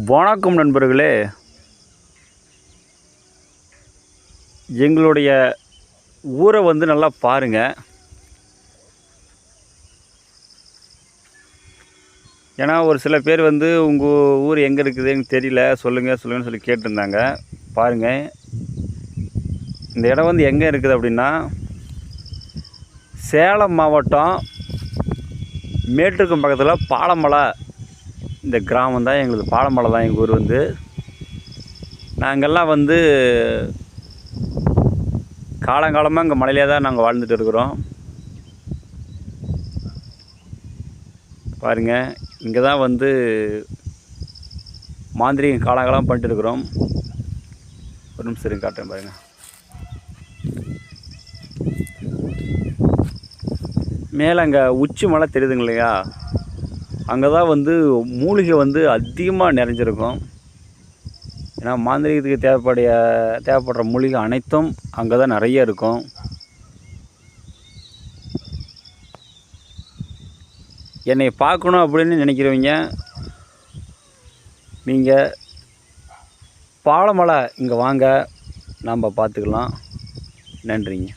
வணக்கம் நண்பர்களே. எங்களுடைய ஊரை நல்லா பாருங்கள். ஏன்னா ஒரு சில பேர் உங்கள் ஊர் எங்கே இருக்குதுன்னு தெரியல, சொல்லுங்கன்னு சொல்லி கேட்டிருந்தாங்க. பாருங்கள், இந்த இடம் எங்கே இருக்குது அப்படின்னா, சேலம் மாவட்டம் மேட்டுக்கும் பக்கத்தில் பாலமலை. இந்த கிராமம் தான் எங்களது, பாலமலை தான் எங்கள் ஊர். நாங்கள்லாம் காலங்காலமாக இங்கே மலையிலே தான் நாங்கள் வாழ்ந்துட்டு இருக்கிறோம். பாருங்கள், இங்கே தான் மாந்திரிகம் காலங்காலம் பண்ணிட்டு இருக்கிறோம். ஒரு நிமிஷம் இருங்க, காட்டுறேன் பாருங்கள். மேலே அங்கே உச்சி மலை தெரியுதுங்க இல்லையா, அங்கே தான் மூலிகை அதிகமாக நிறைஞ்சிருக்கும். ஏன்னா மாந்திரிகத்துக்கு தேவைப்படுற மூலிகை அனைத்தும் அங்கே தான் நிறைய இருக்கும். என்னை பார்க்கணும் அப்படின்னு நினைக்கிறவங்க, நீங்கள் பாலமலை இங்கே வாங்க, நாம் பார்த்துக்கலாம். நன்றிங்க.